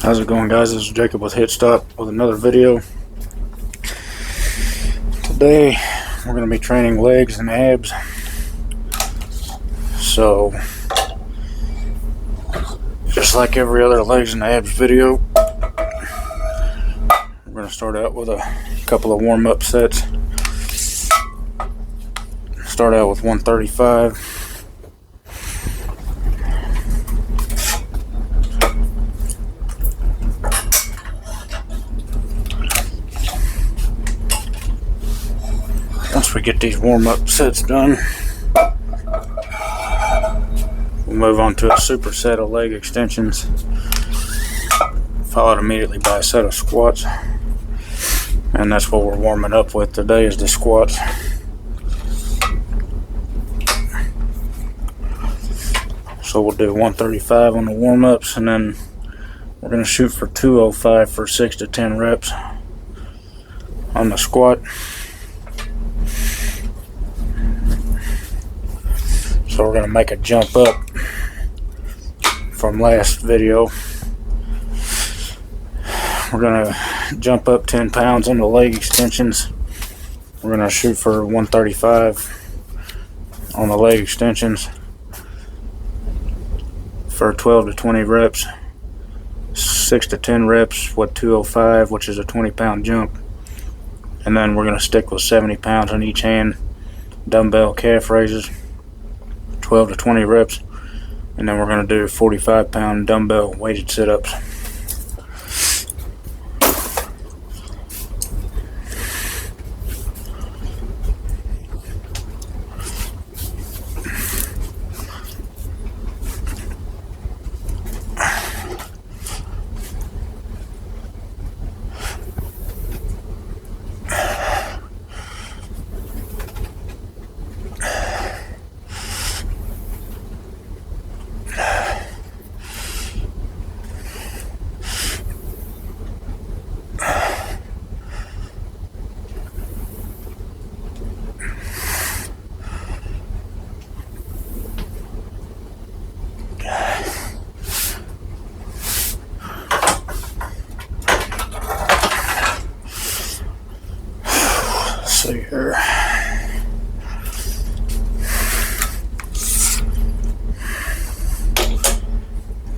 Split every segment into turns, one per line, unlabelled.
How's it going, guys? This is Jacob with H.I.T with another video. Today we're going to be training legs and abs. So just like every other legs and abs video, we're going to start out with a couple of warm-up sets. Start out with 135. Once we get these warm-up sets done, we'll move on to a superset of leg extensions, followed immediately by a set of squats. And that's what we're warming up with today, is the squats. So we'll do 135 on the warm-ups, and then we're going to shoot for 205 for 6 to 10 reps on the squat. So we're going to make a jump up from last video. We're going to jump up 10 pounds on the leg extensions. We're going to shoot for 135 on the leg extensions for 12 to 20 reps, 6 to 10 reps with 205, which is a 20-pound jump. And then we're going to stick with 70 pounds on each hand, dumbbell calf raises, 12 to 20 reps, and then we're going to do 45-pound dumbbell weighted sit-ups. See here.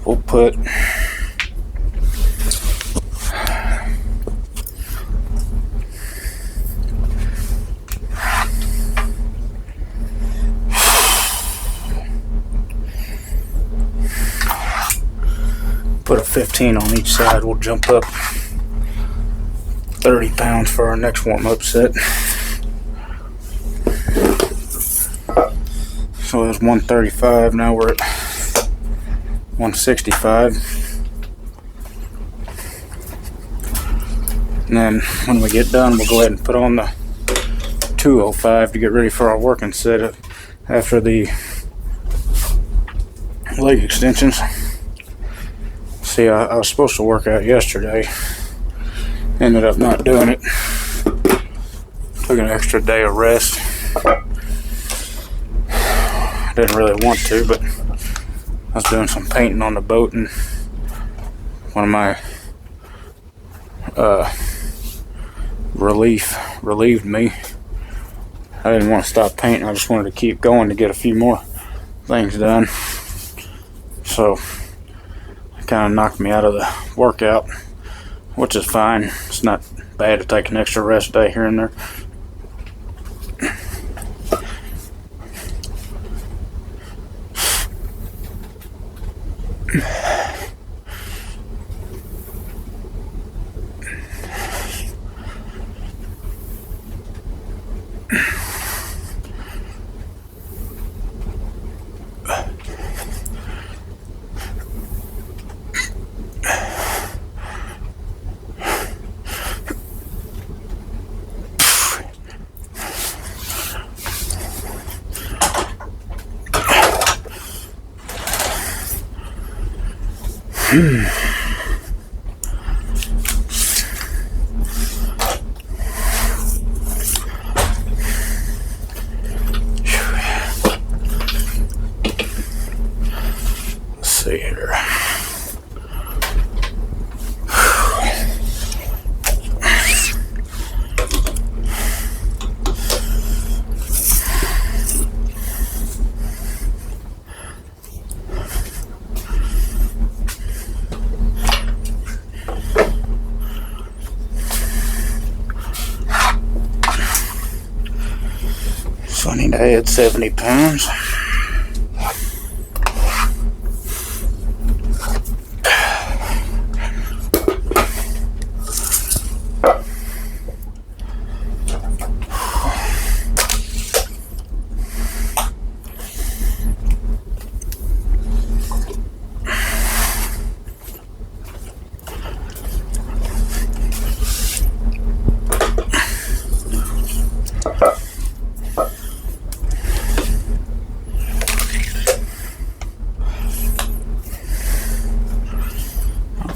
We'll put a 15 on each side. We'll jump up 30 pounds for our next warm-up set. So it was 135, now we're at 165. And then when we get done, we'll go ahead and put on the 205 to get ready for our working set after the leg extensions. See, I was supposed to work out yesterday. Ended up not doing it. Took an extra day of rest. Didn't really want to, but I was doing some painting on the boat, and one of my relieved me. I didn't want to stop painting. I just wanted to keep going to get a few more things done. So it kind of knocked me out of the workout, which is fine. It's not bad to take an extra rest day here and there. see here. I had 70 pounds.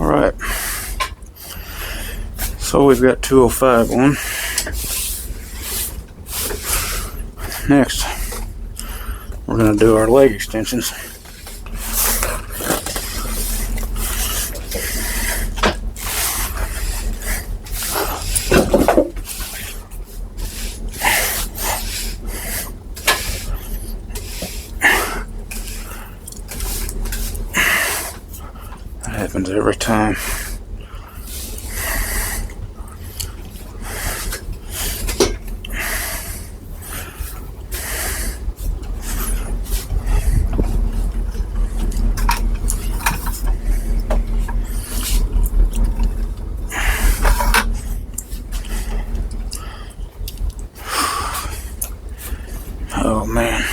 Alright, so we've got 205 on. Next, we're going to do our leg extensions. That happens every time. Oh man.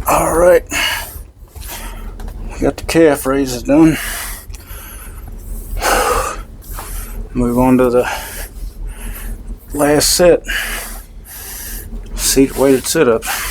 Alright, got the calf raises done. Move on to the last set, seat weighted sit-ups.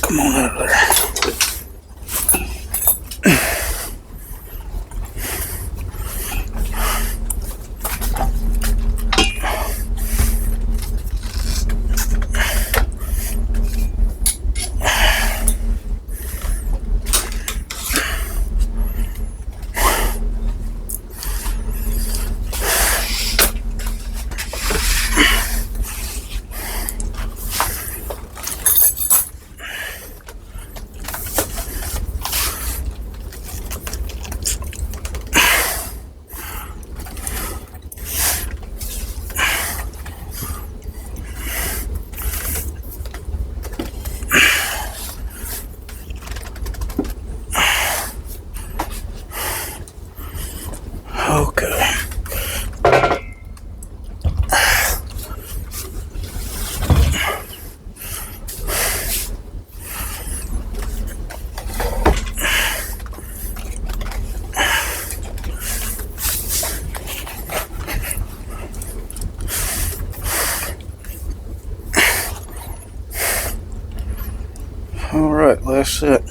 Come on out of there. Okay. All right, last set.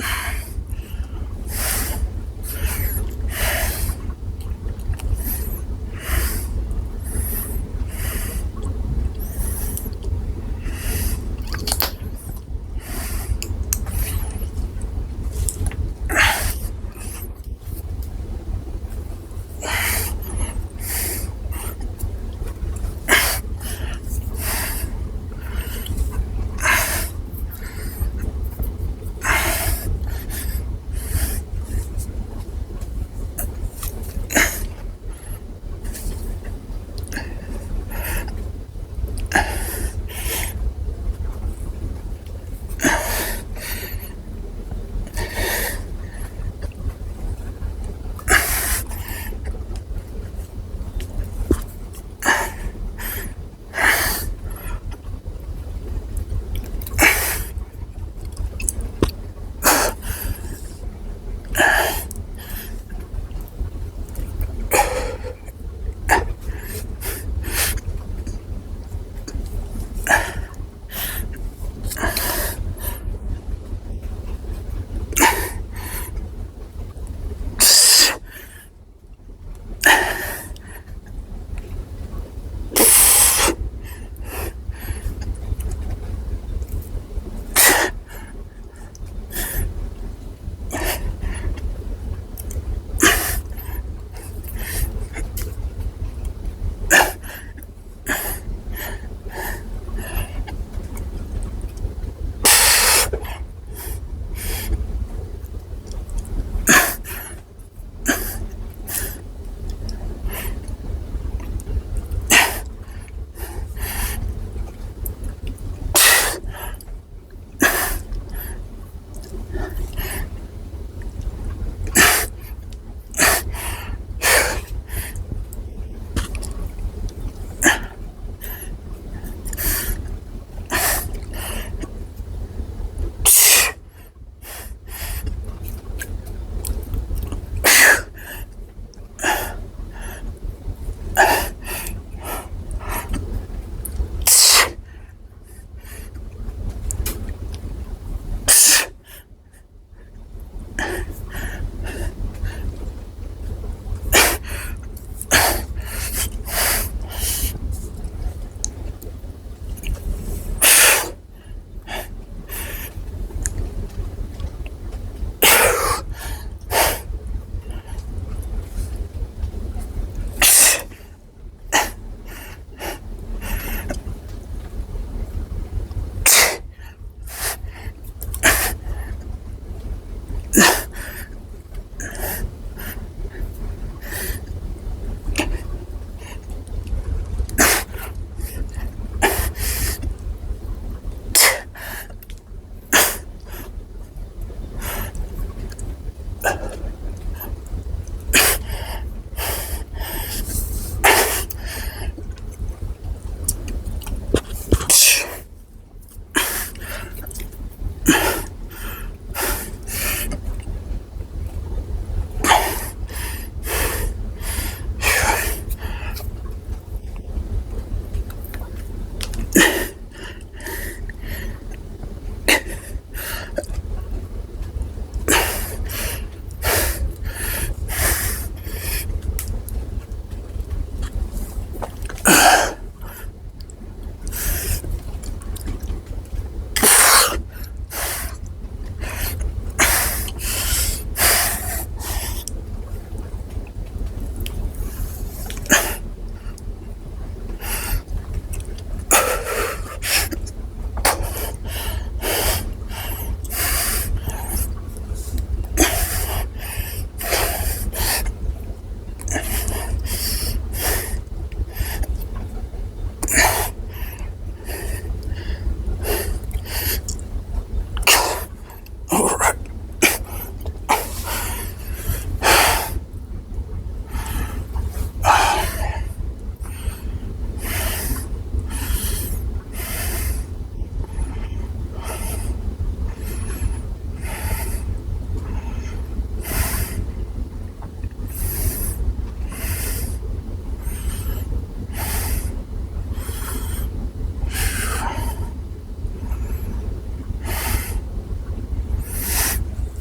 Alright.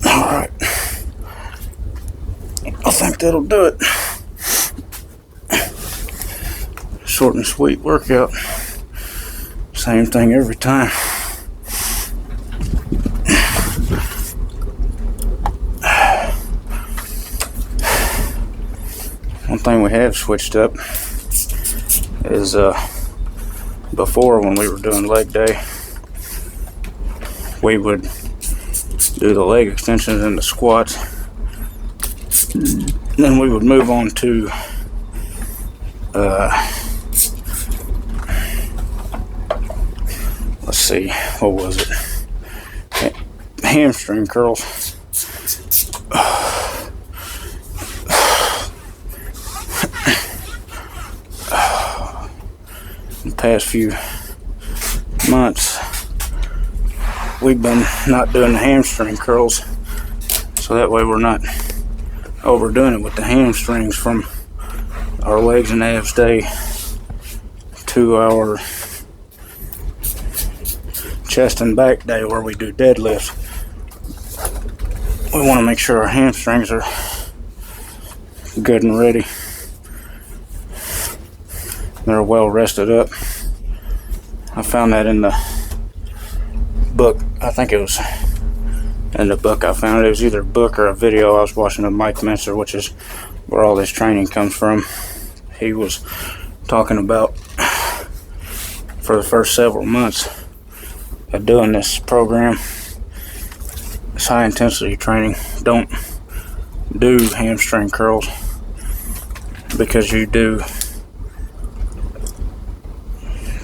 Alright. I think that'll do it. Short and sweet workout. Same thing every time. One thing we have switched up is before, when we were doing leg day, we would do the leg extensions and the squats. Then we would move on to let's see, what was it? Hamstring curls. The past few months, we've been not doing the hamstring curls, so that way we're not overdoing it with the hamstrings from our legs and abs day to our chest and back day where we do deadlifts. We want to make sure our hamstrings are good and ready. They're well rested up. I found that in the book. I think it was in the book I found it. It was either a book or a video I was watching of Mike Mincer, which is where all this training comes from. He was talking about, for the first several months of doing this program, this high intensity training, don't do hamstring curls, because you do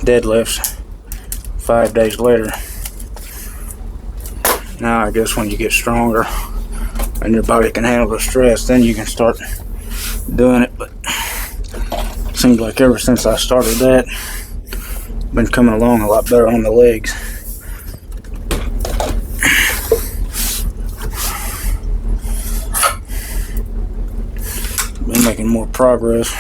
deadlifts 5 days later. Now I guess when you get stronger and your body can handle the stress, then you can start doing it. But it seems like ever since I started that, I've been coming along a lot better on the legs. Been making more progress.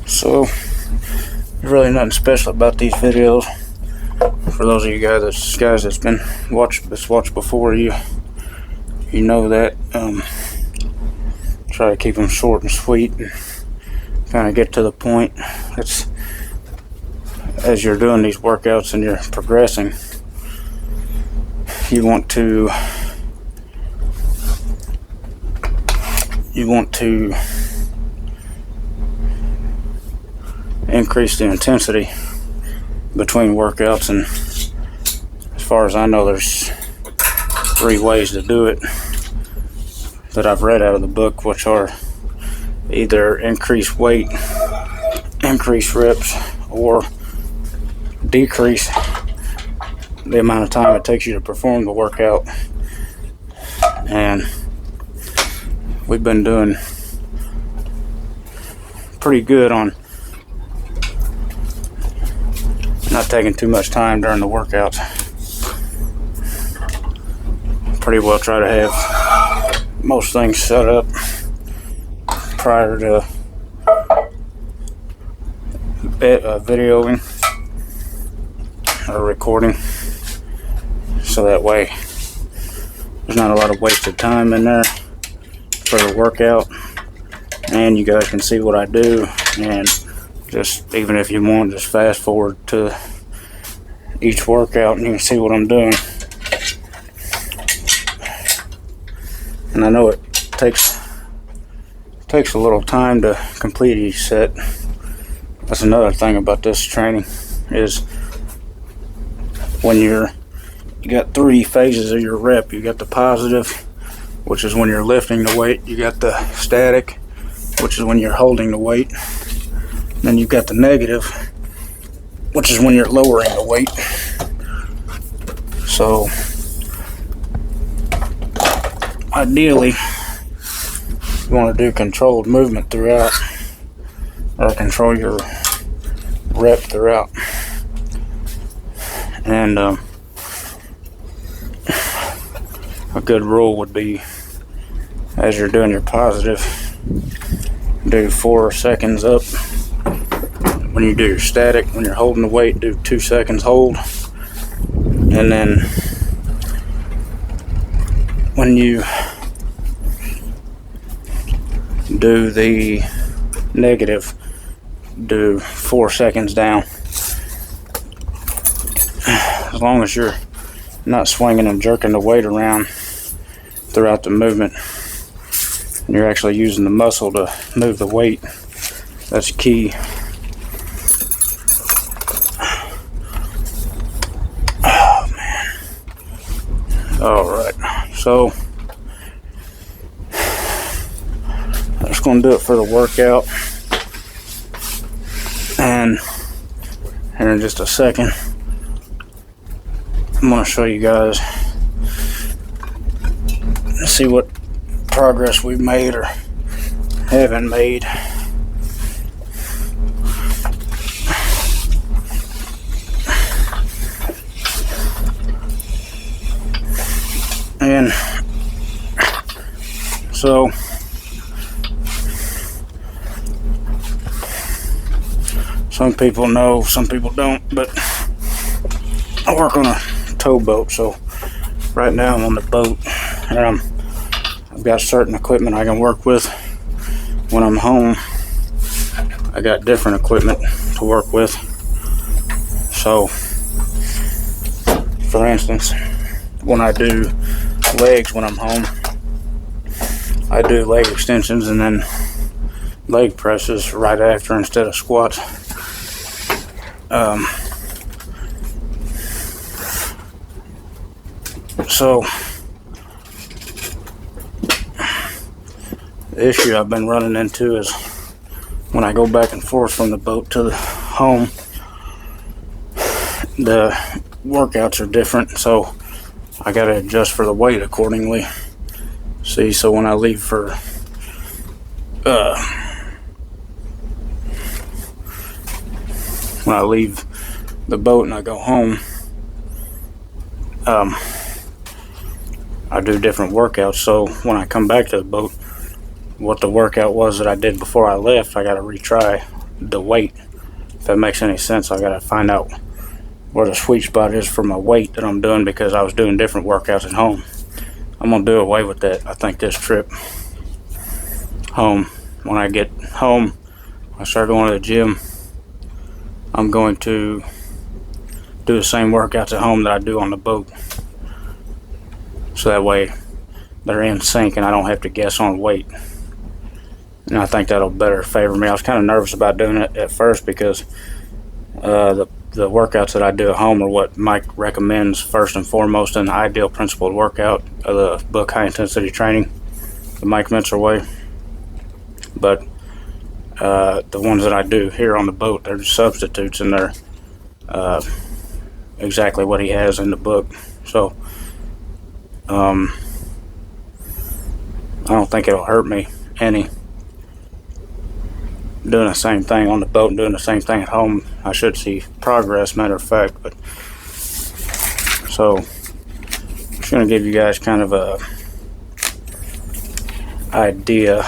So, there's really nothing special about these videos. For those of you guys that's been watched before, you know that. Try to keep them short and sweet, and kind of get to the point. It's as you're doing these workouts and you're progressing, you want to increase the intensity between workouts, and as far as I know, there's 3 ways to do it that I've read out of the book, which are either increase weight, increase reps, or decrease the amount of time it takes you to perform the workout. And we've been doing pretty good on not taking too much time during the workouts. Pretty well try to have most things set up prior to videoing or recording, so that way there's not a lot of wasted time in there for the workout, and you guys can see what I do. And just, even if you want, just fast forward to each workout and you can see what I'm doing. And I know it takes a little time to complete each set. That's another thing about this training, is when you got 3 phases of your rep. You got the positive, which is when you're lifting the weight. You got the static, which is when you're holding the weight. Then you've got the negative, which is when you're lowering the weight. So ideally, you want to do controlled movement throughout, or control your rep throughout. And a good rule would be, as you're doing your positive, do 4 seconds up. When you do your static, when you're holding the weight, do 2 seconds hold. And then when you do the negative, do 4 seconds down. As long as you're not swinging and jerking the weight around throughout the movement, and you're actually using the muscle to move the weight, that's key. Oh man. Alright, so I'm just going to do it for the workout, and here in just a second I'm going to show you guys, see what progress we've made or haven't made. And so some people know, some people don't, but I work on a towboat, so right now I'm on the boat, and I've got certain equipment I can work with. When I'm home, I got different equipment to work with. So for instance, when I do legs when I'm home, I do leg extensions and then leg presses right after instead of squats. So the issue I've been running into is when I go back and forth from the boat to the home, the workouts are different, so I gotta adjust for the weight accordingly. See, so when I leave for when I leave the boat and I go home, I do different workouts. So when I come back to the boat, what the workout was that I did before I left, I gotta retry the weight. If that makes any sense, I gotta find out where the sweet spot is for my weight that I'm doing, because I was doing different workouts at home. I'm gonna do away with that, I think, this trip home. When I get home, I start going to the gym, I'm going to do the same workouts at home that I do on the boat. So that way they're in sync and I don't have to guess on weight. And I think that'll better favor me. I was kind of nervous about doing it at first because the workouts that I do at home are what Mike recommends first and foremost in the ideal principled workout of the book High Intensity Training, the Mike Mentzer way. But the ones that I do here on the boat, they're just substitutes, and they're exactly what he has in the book. So I don't think it'll hurt me any doing the same thing on the boat and doing the same thing at home. I should see progress, matter of fact. But so I'm just going to give you guys kind of a idea.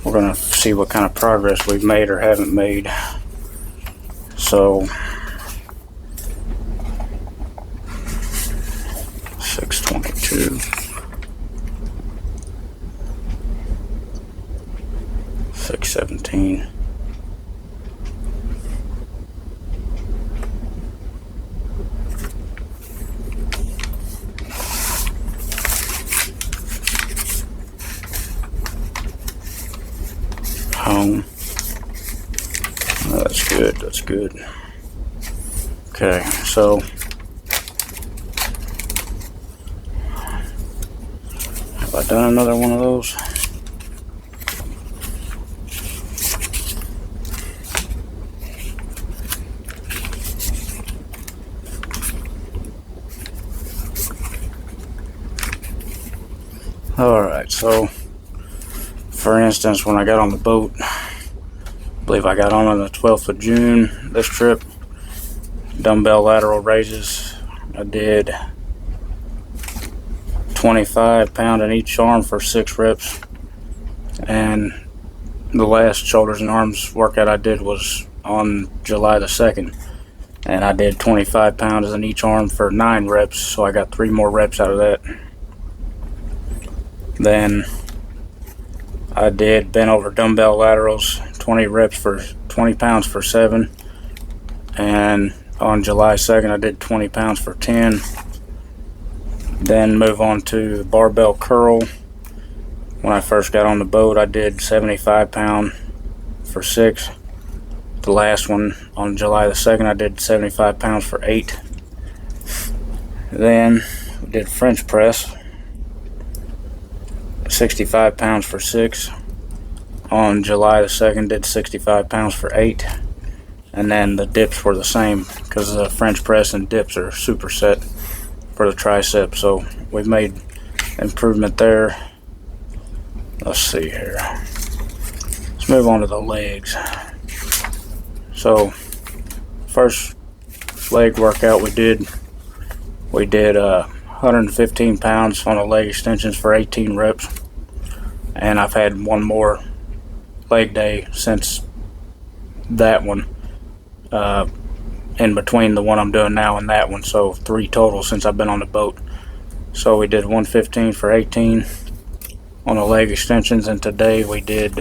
We're going to see what kind of progress we've made or haven't made. So 622, 617, 'home. Oh, that's good. That's good. Okay, so have I done another one of those? Alright, so for instance, when I got on the boat, I believe I got on the 12th of June this trip, dumbbell lateral raises. I did 25 pound in each arm for 6 reps, and the last shoulders and arms workout I did was on July the 2nd, and I did 25 pounds in each arm for 9 reps, so I got 3 more reps out of that. Then I did bent over dumbbell laterals, 20 reps for 20 pounds for 7, and on July 2nd I did 20 pounds for 10. Then move on to barbell curl. When I first got on the boat, I did 75 pound for 6. The last one on July the 2nd, I did 75 pounds for 8. Then we did French press, 65 pounds for 6. On July the 2nd, did 65 pounds for 8. And then the dips were the same because the French press and dips are superset for the tricep. So we've made improvement there. Let's see here. Let's move on to the legs. So first leg workout we did 115 pounds on the leg extensions for 18 reps, and I've had one more leg day since that one, in between the one I'm doing now and that one, so 3 total since I've been on the boat. So we did 115 for 18 on the leg extensions, and today we did,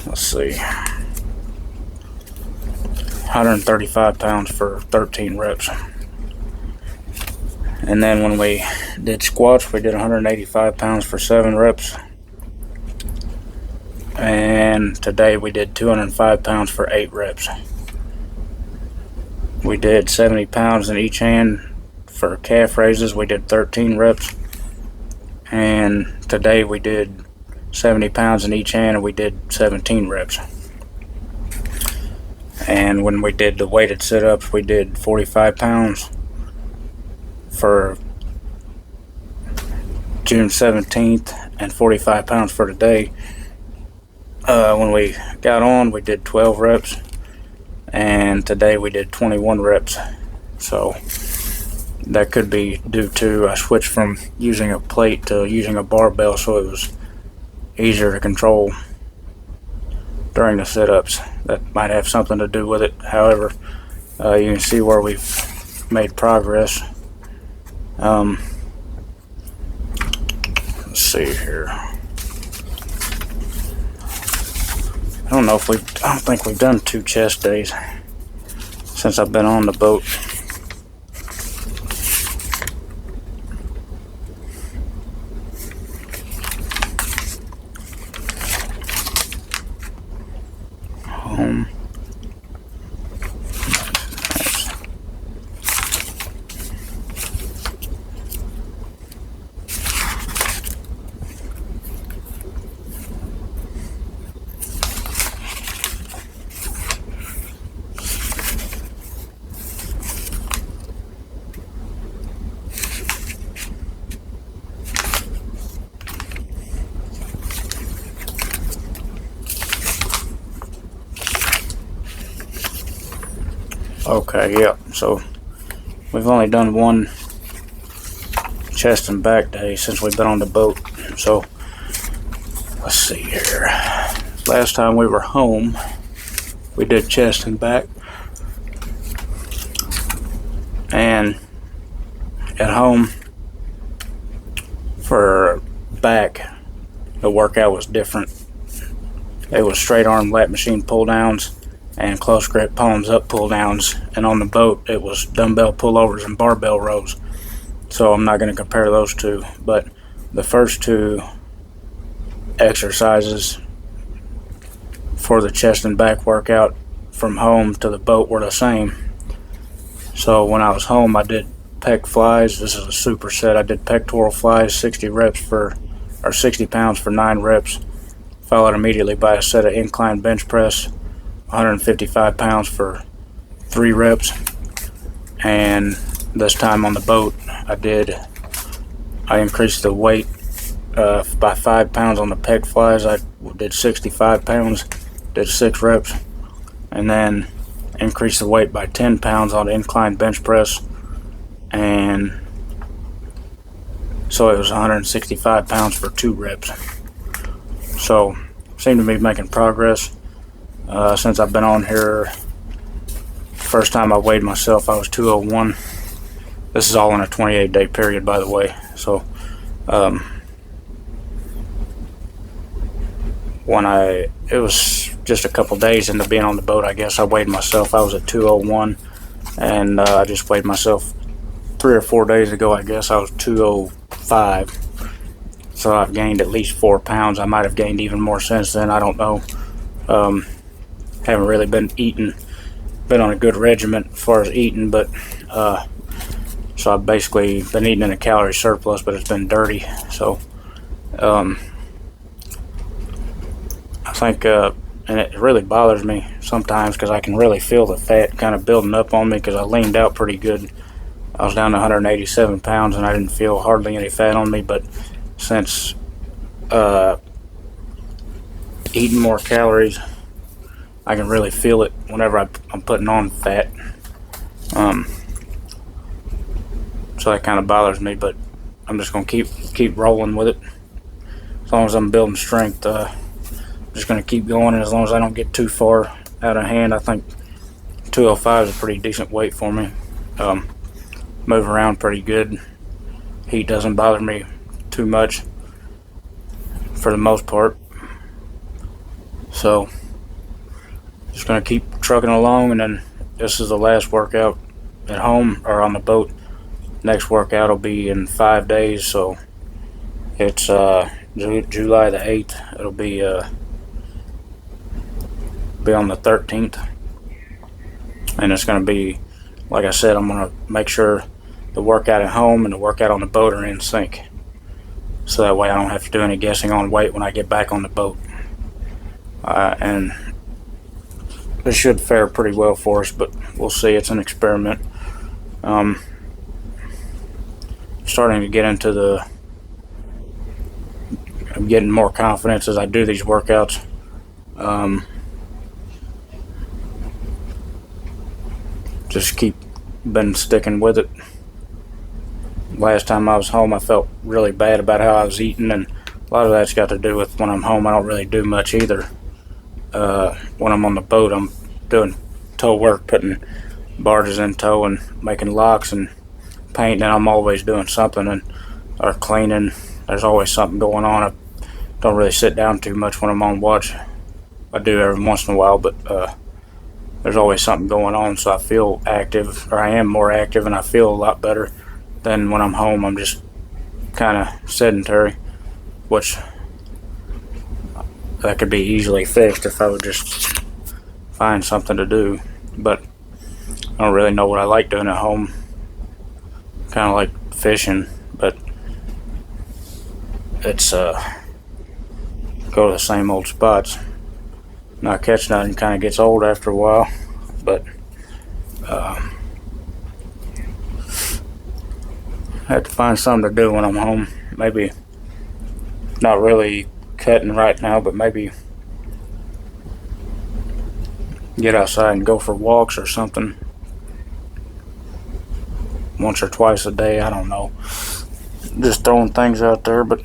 let's see, 135 pounds for 13 reps. And then when we did squats, we did 185 pounds for 7 reps. And today we did 205 pounds for 8 reps. We did 70 pounds in each hand for calf raises. We did 13 reps. And today we did 70 pounds in each hand, and we did 17 reps. And when we did the weighted sit-ups, we did 45 pounds for June 17th and 45 pounds for today. When we got on, we did 12 reps, and today we did 21 reps. So that could be due to I switched from using a plate to using a barbell, so it was easier to control during the sit-ups. That might have something to do with it. However, you can see where we've made progress. Let's see here. I don't know if we've, I don't think we've done 2 chest days since I've been on the boat. Home. Okay, yeah, so we've only done 1 chest and back day since we've been on the boat. So let's see here. Last time we were home, we did chest and back. And at home, for back, the workout was different. It was straight arm lat machine pull downs and close grip palms up pull downs, and on the boat it was dumbbell pullovers and barbell rows. So I'm not going to compare those two, but the first 2 exercises for the chest and back workout from home to the boat were the same. So when I was home, I did pec flies. This is a superset. I did pectoral flies, 60 pounds for 9 reps, followed immediately by a set of incline bench press, 155 pounds for 3 reps. And this time on the boat, I increased the weight by 5 pounds on the pec flies. I did 65 pounds, did 6 reps, and then increased the weight by 10 pounds on the incline bench press, and so it was 165 pounds for 2 reps. So seem to be making progress. Since I've been on here, first time I weighed myself, I was 201. This is all in a 28-day period, by the way. So it was just a couple days into being on the boat, I guess. I weighed myself. I was at 201, and I just weighed myself 3 or 4 days ago, I guess. I was 205. So I've gained at least 4 pounds. I might have gained even more since then. I don't know. Haven't really been on a good regiment as far as eating, but so I've basically been eating in a calorie surplus, but it's been dirty. So I think, and it really bothers me sometimes because I can really feel the fat kind of building up on me because I leaned out pretty good. I was down to 187 pounds and I didn't feel hardly any fat on me, but since eating more calories, I can really feel it whenever I'm putting on fat. So that kind of bothers me, but I'm just going to keep rolling with it. As long as I'm building strength, I'm just going to keep going, and as long as I don't get too far out of hand, I think 205 is a pretty decent weight for me. Move around pretty good. Heat doesn't bother me too much for the most part. So just going to keep trucking along, and then this is the last workout at home or on the boat. Next workout will be in 5 days, so it's July the 8th. It'll be on the 13th, and it's going to be, like I said, I'm going to make sure the workout at home and the workout on the boat are in sync, so that way I don't have to do any guessing on weight when I get back on the boat. And this should fare pretty well for us, but we'll see. It's an experiment. Starting to get into I'm getting more confidence as I do these workouts. Just been sticking with it. Last time I was home, I felt really bad about how I was eating, and a lot of that's got to do with when I'm home, I don't really do much either. When I'm on the boat, I'm doing tow work, putting barges in tow and making locks and painting, and I'm always doing something or cleaning. There's always something going on. I don't really sit down too much when I'm on watch. I do every once in a while, but there's always something going on, so I feel active, or I am more active, and I feel a lot better than when I'm home. I'm just kind of sedentary, which that could be easily fixed if I would just find something to do. But I don't really know what I like doing at home. Kind of like fishing, but it's go to the same old spots. Not catch nothing kind of gets old after a while, but I have to find something to do when I'm home. Maybe not really cutting right now, but maybe get outside and go for walks or something once or twice a day. I don't know, just throwing things out there. But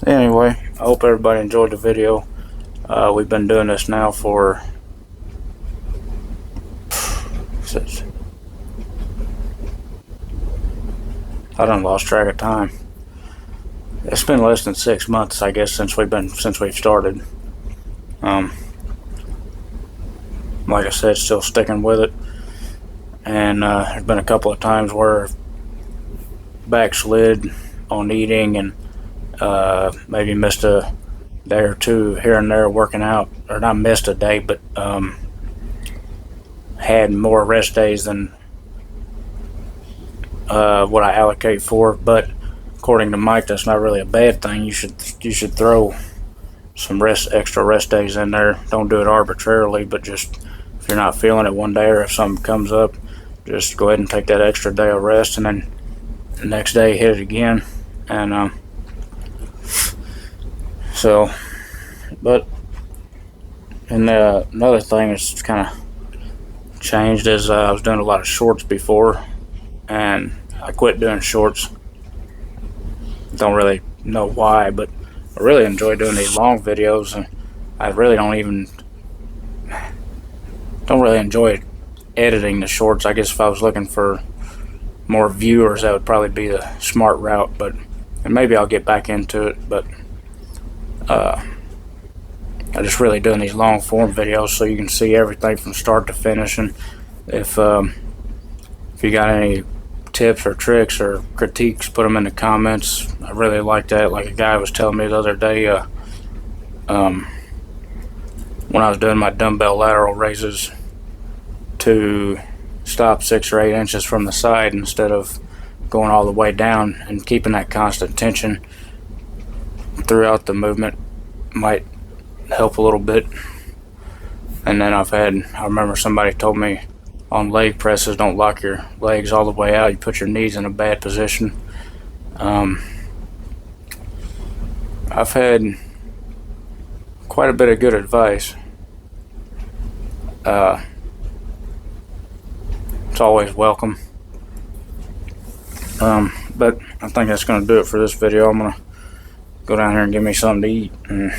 anyway, I hope everybody enjoyed the video. We've been doing this now for I done lost track of time. It's been less than 6 months, I guess, since we've started. Like I said, still sticking with it. And there's been a couple of times where backslid on eating and maybe missed a day or two here and there working out, or not missed a day, but had more rest days than what I allocate for. But according to Mike, that's not really a bad thing. You should throw some extra rest days in there. Don't do it arbitrarily, but just if you're not feeling it one day, or if something comes up, just go ahead and take that extra day of rest, and then the next day hit it again. And another thing that's kind of changed is I was doing a lot of shorts before, and I quit doing shorts. Don't really know why, but I really enjoy doing these long videos, and I really don't really enjoy editing the shorts. I guess if I was looking for more viewers, that would probably be the smart route, and maybe I'll get back into it. But I just really doing these long form videos so you can see everything from start to finish. And if you got any tips or tricks or critiques, put them in the comments. I really like that. Like a guy was telling me the other day, when I was doing my dumbbell lateral raises, to stop 6 or 8 inches from the side instead of going all the way down, and keeping that constant tension throughout the movement might help a little bit. And then I remember somebody told me on leg presses, don't lock your legs all the way out. You put your knees in a bad position. I've had quite a bit of good advice. It's always welcome. But I think that's going to do it for this video. I'm going to go down here and get me something to eat and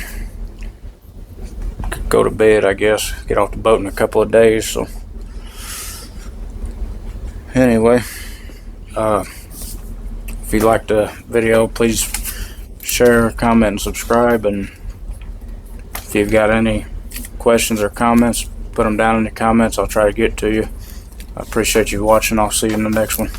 go to bed, I guess. Get off the boat in a couple of days. So anyway, if you liked the video, please share, comment, and subscribe. And if you've got any questions or comments, put them down in the comments. I'll try to get to you. I appreciate you watching. I'll see you in the next one.